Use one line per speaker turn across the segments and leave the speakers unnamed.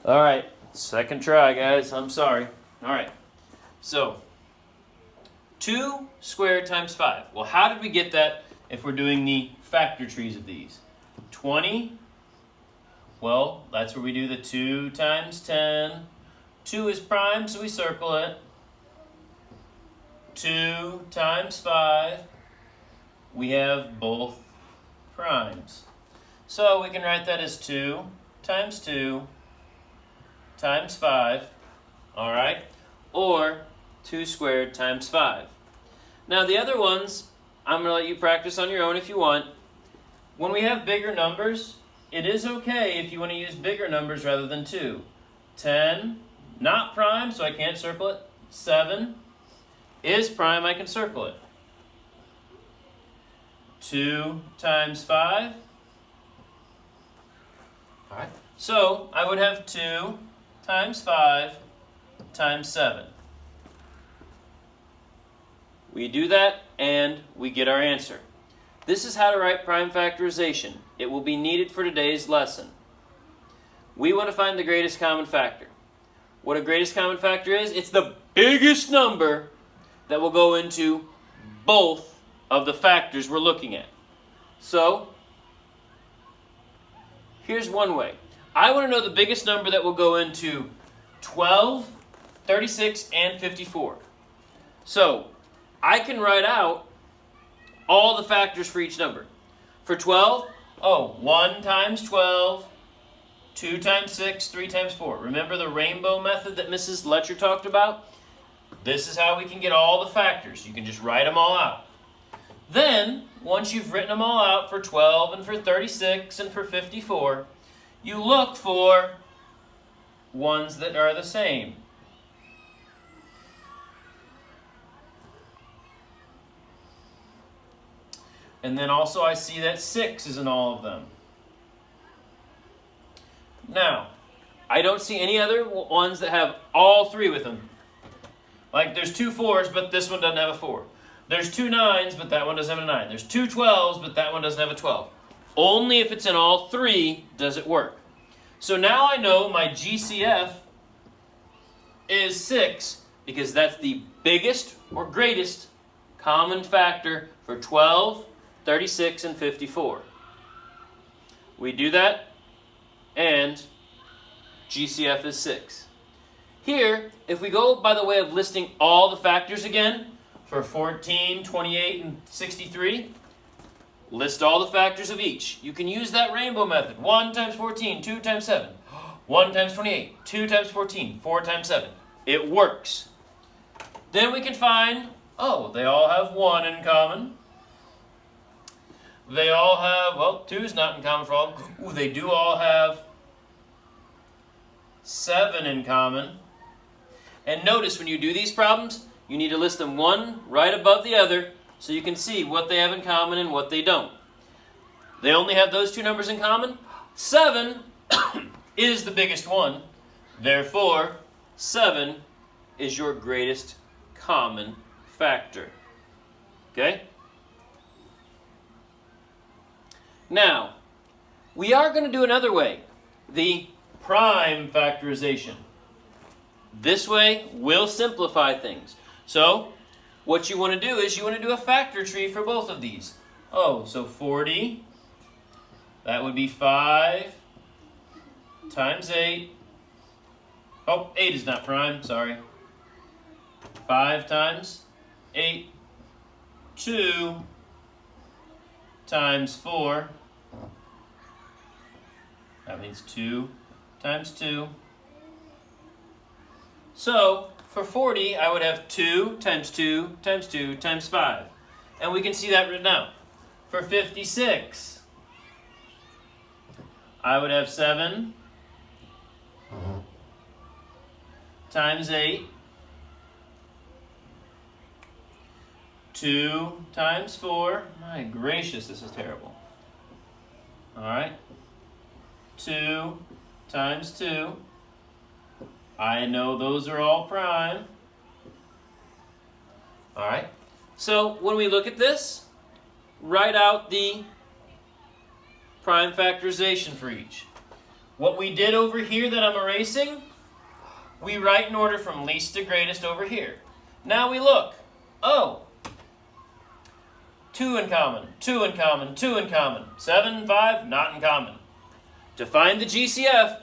All right, second try, guys. I'm sorry. All right, so 2 squared times 5. Well, how did we get that if we're doing the factor trees of these? 20, well, that's where we do the 2 times 10. 2 is prime, so we circle it. 2 times 5, we have both primes. So we can write that as 2 times 2 times 5, all right? Or 2 squared times 5. Now the other ones, I'm going to let you practice on your own if you want. When we have bigger numbers, it is okay if you want to use bigger numbers rather than 2. 10, not prime, so I can't circle it. 7 is prime, I can circle it. 2 times 5. All right. So I would have 2 times 5 times 7. We do that and we get our answer. This is how to write prime factorization. It will be needed for today's lesson. We want to find the greatest common factor. What a greatest common factor is, it's the biggest number that will go into both of the factors we're looking at. So, here's one way. I want to know the biggest number that will go into 12, 36, and 54. So, I can write out all the factors for each number. For 12, 1 times 12, 2 times 6, 3 times 4. Remember the rainbow method that Mrs. Letcher talked about? This is how we can get all the factors. You can just write them all out. Then, once you've written them all out for 12 and for 36 and for 54, you look for ones that are the same. And then also I see that 6 is in all of them. Now, I don't see any other ones that have all 3 with them. Like there's 2 4s, but this one doesn't have a 4. There's 2 9s, but that one doesn't have a 9. There's 2 12s, but that one doesn't have a 12. Only if it's in all 3 does it work. So now I know my GCF is 6 because that's the biggest or greatest common factor for 12, 36, and 54. We do that, and GCF is 6. Here, if we go by the way of listing all the factors again, for 14, 28, and 63, list all the factors of each. You can use that rainbow method. 1 times 14, 2 times 7. 1 times 28, 2 times 14, 4 times 7. It works. Then we can find, they all have 1 in common. They all have, 2 is not in common for all of them. They do all have 7 in common. And notice when you do these problems, you need to list them one right above the other so you can see what they have in common and what they don't. They only have those 2 numbers in common. 7 is the biggest one. Therefore, 7 is your greatest common factor. Okay? Now, we are going to do another way, the prime factorization. This way will simplify things. So, what you want to do is you want to do a factor tree for both of these. So 40, that would be 5 times 8. 8 is not prime, sorry. 5 times 8, 2 times 4. That means 2 times 2. So, for 40, I would have 2 times 2 times 2 times 5. And we can see that written out. For 56, I would have 7 times 8, 2 times 4. My gracious, this is terrible. All right. 2 times 2. I know those are all prime. All right. So when we look at this, write out the prime factorization for each. What we did over here that I'm erasing, we write in order from least to greatest over here. Now we look. Oh, 2 in common, 2 in common, 2 in common. 7, 5, not in common. To find the GCF,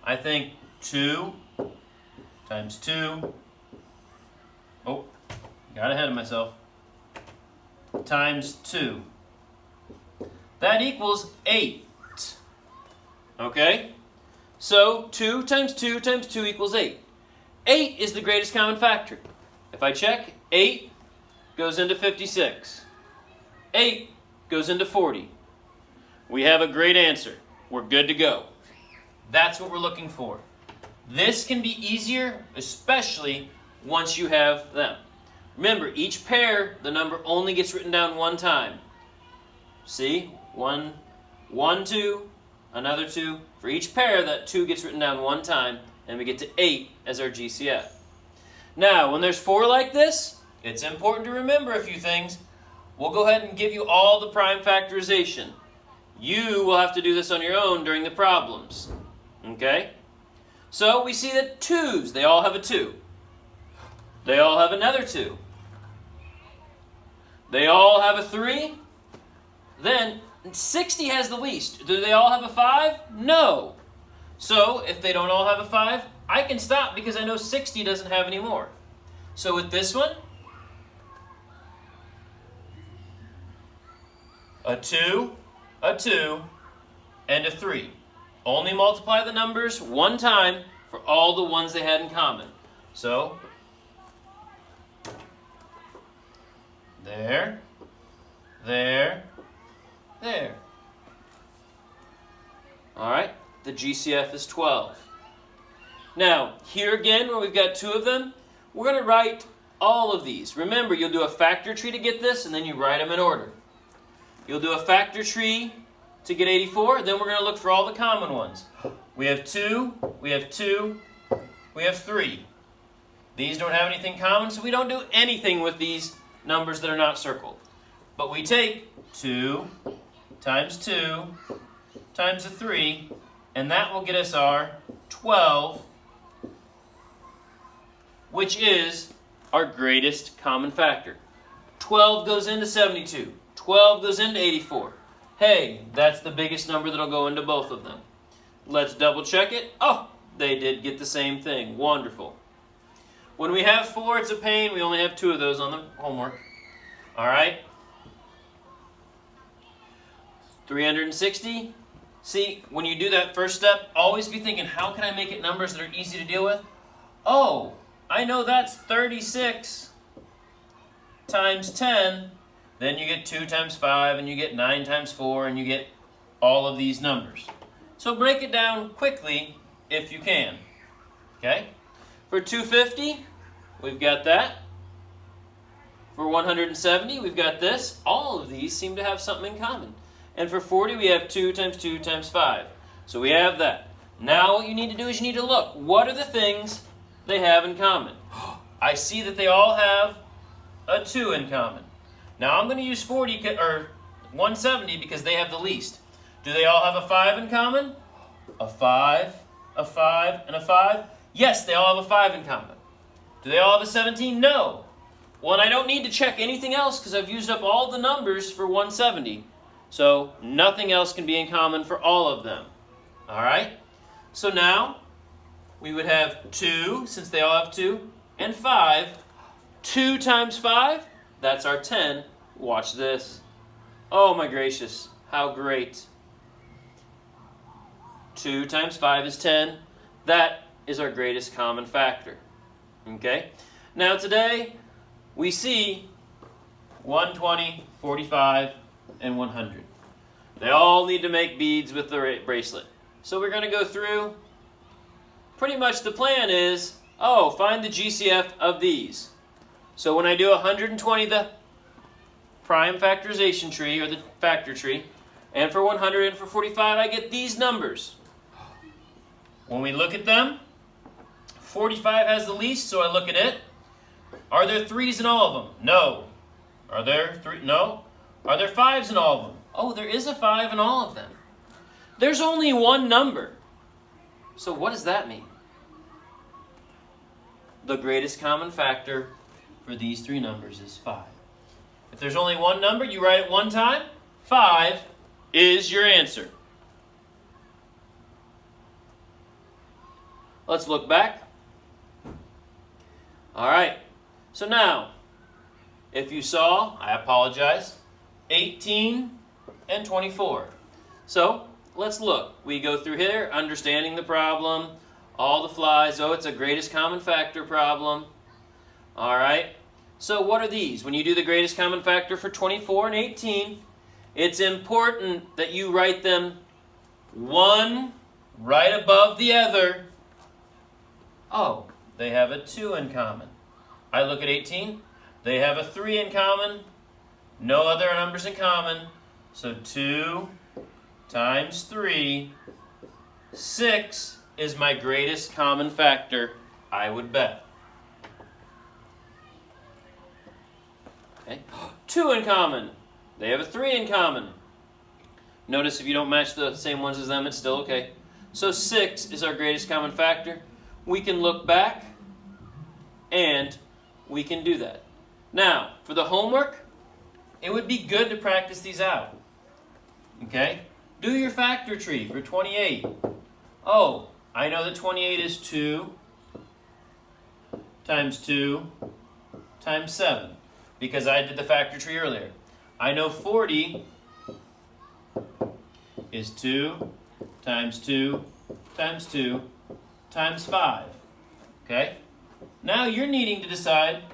I think 2 times 2. Oh, got ahead of myself. Times 2. That equals 8. Okay? So 2 times 2 times 2 equals 8. 8 is the greatest common factor. If I check, 8 goes into 56. 8 goes into 40. We have a great answer. We're good to go. That's what we're looking for. This can be easier, especially once you have them. Remember, each pair, the number only gets written down one time. See? 1, 2, another 2. For each pair, that 2 gets written down one time, and we get to 8 as our GCF. Now, when there's 4 like this, it's important to remember a few things. We'll go ahead and give you all the prime factorization. You will have to do this on your own during the problems. Okay? So we see that 2's, they all have a 2. They all have another 2. They all have a 3. Then 60 has the least. Do they all have a 5? No. So if they don't all have a 5, I can stop because I know 60 doesn't have any more. So with this one, a 2, and a 3. Only multiply the numbers one time for all the ones they had in common. So, there. All right, the GCF is 12. Now, here again, where we've got 2 of them, we're going to write all of these. Remember, you'll do a factor tree to get this, and then you write them in order. You'll do a factor tree to get 84, then we're going to look for all the common ones. We have 2, we have 2, we have 3. These don't have anything common, so we don't do anything with these numbers that are not circled. But we take 2 times 2 times a 3, and that will get us our 12, which is our greatest common factor. 12 goes into 72. 12 goes into 84. Hey, that's the biggest number that'll go into both of them. Let's double check it. Oh, they did get the same thing. Wonderful. When we have 4, it's a pain. We only have 2 of those on the homework. All right. 360. See, when you do that first step, always be thinking, how can I make it numbers that are easy to deal with? Oh, I know that's 36 times 10. Then you get 2 times 5, and you get 9 times 4, and you get all of these numbers. So break it down quickly if you can. Okay? For 250, we've got that. For 170, we've got this. All of these seem to have something in common. And for 40, we have 2 times 2 times 5. So we have that. Now what you need to do is you need to look. What are the things they have in common? I see that they all have a 2 in common. Now I'm going to use 170 because they have the least. Do they all have a 5 in common? A 5, a 5, and a 5? Yes, they all have a 5 in common. Do they all have a 17? No. Well, and I don't need to check anything else because I've used up all the numbers for 170. So nothing else can be in common for all of them. All right? So now we would have 2, since they all have 2, and 5. 2 times 5, that's our 10. Watch this. Oh my gracious, how great. 2 times 5 is 10. That is our greatest common factor. Okay? Now today, we see 120, 45, and 100. They all need to make beads with the bracelet. So we're going to go through. Pretty much the plan is, find the GCF of these. So when I do 120, the prime factorization tree, or the factor tree, and for 100 and for 45, I get these numbers. When we look at them, 45 has the least, so I look at it. Are there 3s in all of them? No. Are there 3? No. Are there 5s in all of them? Oh, there is a 5 in all of them. There's only one number So what does that mean? The greatest common factor for these three numbers is 5. If there's only one number, you write it one time. 5 is your answer. Let's look back. All right. So now, if you saw, I apologize, 18 and 24. So let's look. We go through here, understanding the problem, all the flies. Oh, it's a greatest common factor problem. All right. So what are these? When you do the greatest common factor for 24 and 18, it's important that you write them one right above the other. Oh, they have a 2 in common. I look at 18. They have a 3 in common. No other numbers in common. So 2 times 3, 6 is my greatest common factor, I would bet. Okay. 2 in common. They have a 3 in common. Notice if you don't match the same ones as them, it's still okay. So 6 is our greatest common factor. We can look back and we can do that. Now, for the homework, it would be good to practice these out. Okay? Do your factor tree for 28. Oh, I know that 28 is 2 times 2 times 7 because I did the factor tree earlier. I know 40 is 2 times 2 times 2 times 5. Okay? Now you're needing to decide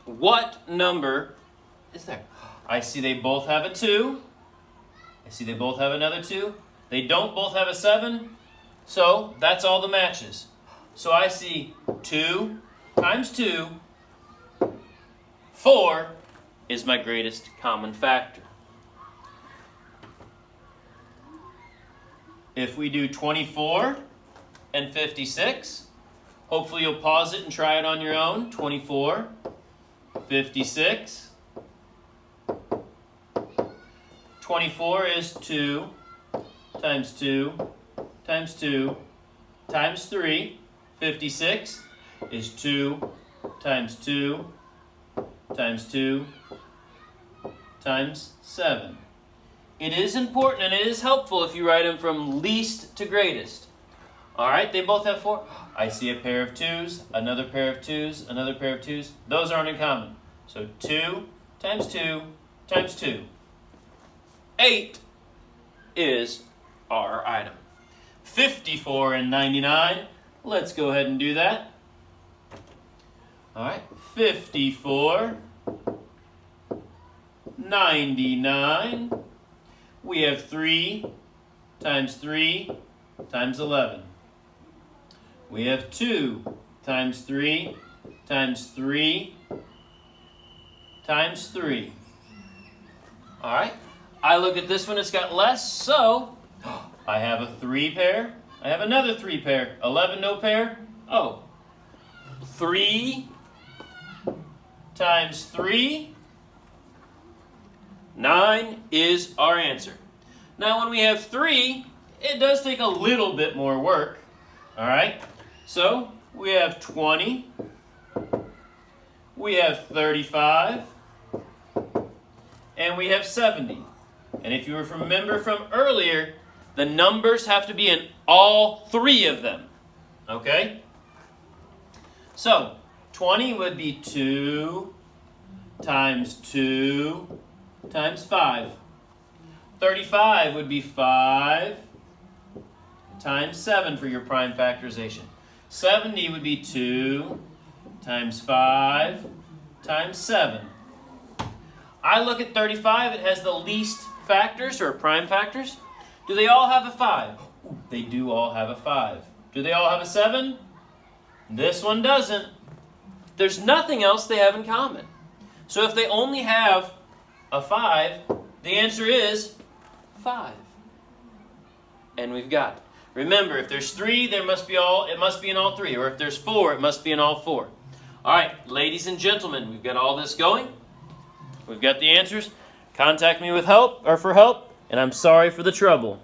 what number is there. I see they both have a 2. I see they both have another 2. They don't both have a 7. So that's all the matches. So I see 2 times 2. 4 is my greatest common factor. If we do 24 and 56, hopefully you'll pause it and try it on your own. 24, 56. 24 is 2 times 2 times 2 times 3. 56 is 2 times 2 times 2 times 7. It is important and it is helpful if you write them from least to greatest. All right, they both have 4. I see a pair of 2s, another pair of 2s, another pair of 2s. Those aren't in common. So 2 times 2 times 2. 8 is our item. 54 and 99. Let's go ahead and do that. All right, 54, 99. We have 3 times 3 times 11. We have 2 times 3 times 3 times 3. All right. I look at this one, it's got less, so I have a 3 pair. I have another 3 pair. 11, no pair. Oh, 3 times 3. 9 is our answer. Now when we have 3, it does take a little bit more work. All right, so we have 20, we have 35, and we have 70. And if you remember from earlier, the numbers have to be in all 3 of them. Okay? So 20 would be 2 times 2 times 5. 35 would be 5 times 7 for your prime factorization. 70 would be 2 times 5 times 7. I look at 35, it has the least factors or prime factors. Do they all have a 5? Ooh, they do all have a 5. Do they all have a 7? This one doesn't. There's nothing else they have in common. So if they only have a 5, the answer is 5. And we've got it. Remember, if there's 3, it must be in all 3. Or if there's 4, it must be in all 4. All right, ladies and gentlemen, we've got all this going. We've got the answers. Contact me with help or for help, and I'm sorry for the trouble.